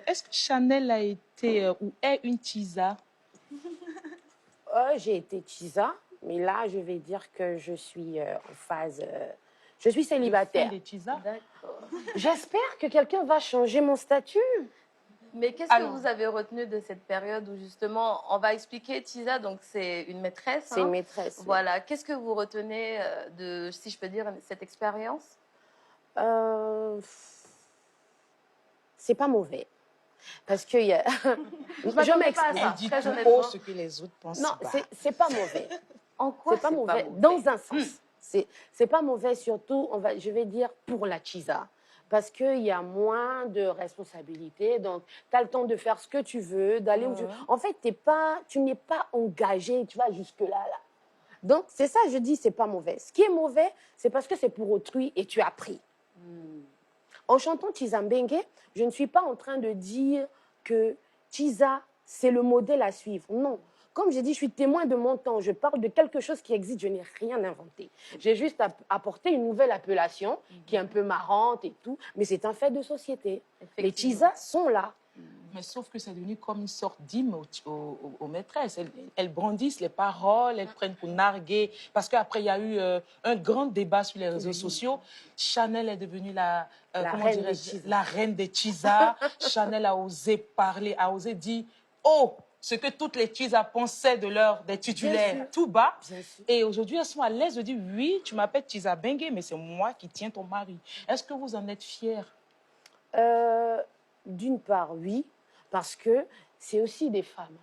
Est-ce que Chanel a été ou est une Tisa? J'ai été Tisa, mais là, je vais dire que je suis en phase... je suis célibataire. Des Tisa? D'accord. J'espère que quelqu'un va changer mon statut. Mais qu'est-ce que vous avez retenu de cette période où justement, on va expliquer, Tisa, donc c'est une maîtresse. C'est une maîtresse. Voilà. Oui. Qu'est-ce que vous retenez de, si je peux dire, cette expérience? C'est pas mauvais. Parce que je m'explique. Elle dit tout haut ce que les autres pensent. Non, c'est pas mauvais. En quoi c'est pas mauvais? Dans un sens. C'est pas mauvais, surtout, je vais dire, pour la Tisa. Parce qu'il y a moins de responsabilités. Donc, tu as le temps de faire ce que tu veux, d'aller où tu veux. En fait, tu n'es pas engagé, tu vas jusque-là. Là. Donc, c'est ça, je dis, c'est pas mauvais. Ce qui est mauvais, c'est parce que c'est pour autrui et tu as pris. En chantant Tisa Mbengue, je ne suis pas en train de dire que Tisa, c'est le modèle à suivre. Non. Comme j'ai dit, je suis témoin de mon temps. Je parle de quelque chose qui existe. Je n'ai rien inventé. J'ai juste apporté une nouvelle appellation qui est un peu marrante et tout. Mais c'est un fait de société. Les Tisa sont là. Mais sauf que c'est devenu comme une sorte d'hymne aux maîtresses. Elles brandissent les paroles, elles prennent pour narguer. Parce qu'après, il y a eu un grand débat sur les réseaux sociaux. Chanel est devenue la reine des Tisa. Chanel a osé parler, a osé dire « Oh !» ce que toutes les Tisa pensaient des titulaires tout bas. Et aujourd'hui, elles sont à l'aise de dire « Oui, tu m'appelles Tisa Mbengue, mais c'est moi qui tiens ton mari. » Est-ce que vous en êtes fiers? D'une part, oui, parce que c'est aussi des femmes.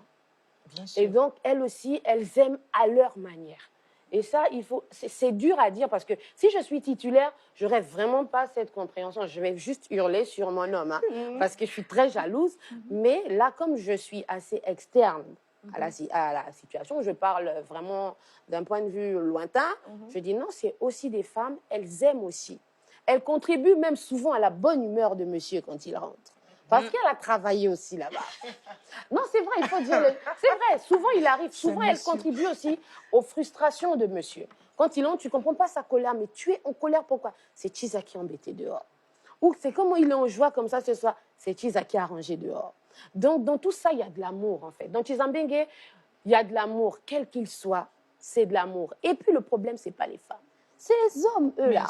Bien sûr. Et donc, elles aussi, elles aiment à leur manière. Et ça, c'est dur à dire parce que si je suis titulaire, je n'aurais vraiment pas cette compréhension. Je vais juste hurler sur mon homme parce que je suis très jalouse. Mais là, comme je suis assez externe à la situation, je parle vraiment d'un point de vue lointain, je dis non, c'est aussi des femmes, elles aiment aussi. Elles contribuent même souvent à la bonne humeur de monsieur quand il rentre. Parce qu'elle a travaillé aussi là-bas. Non, c'est vrai, il faut dire. C'est vrai, souvent il arrive, souvent elle contribue aussi aux frustrations de monsieur. Quand il entre, tu ne comprends pas sa colère, mais tu es en colère, pourquoi? C'est Tisa qui est embêté dehors. Ou c'est comment il est en joie comme ça ce soir, c'est Tisa qui a arrangé dehors. Donc dans tout ça, il y a de l'amour en fait. Dans Tisa Mbengue, il y a de l'amour, quel qu'il soit, c'est de l'amour. Et puis le problème, ce n'est pas les femmes. C'est les hommes, eux, là.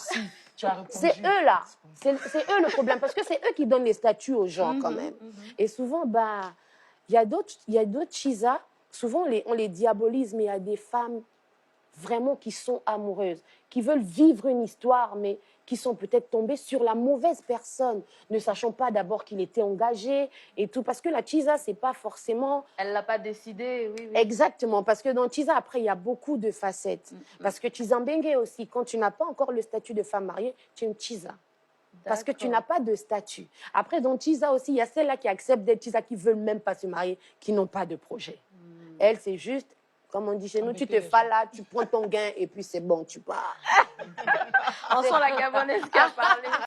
C'est eux, là. C'est eux le problème, parce que c'est eux qui donnent les statuts aux gens, quand même. Et souvent, il y a d'autres Tisa, souvent, on les diabolise, mais il y a des femmes vraiment qui sont amoureuses, qui veulent vivre une histoire, mais qui sont peut-être tombées sur la mauvaise personne, ne sachant pas d'abord qu'il était engagé et tout. Parce que la Tisa, c'est pas forcément... Elle l'a pas décidé, oui. Exactement, parce que dans Tisa, après, il y a beaucoup de facettes. Parce que Tisa Mbengue aussi, quand tu n'as pas encore le statut de femme mariée, tu es une Tisa. Parce que tu n'as pas de statut. Après, dans Tisa aussi, il y a celles-là qui acceptent d'être Tisa, qui ne veulent même pas se marier, qui n'ont pas de projet. Elle, c'est juste... Comme on dit chez nous, tu te fais là, tu prends ton gain et puis c'est bon, tu pars. On sent la Gabonaise qui a parlé.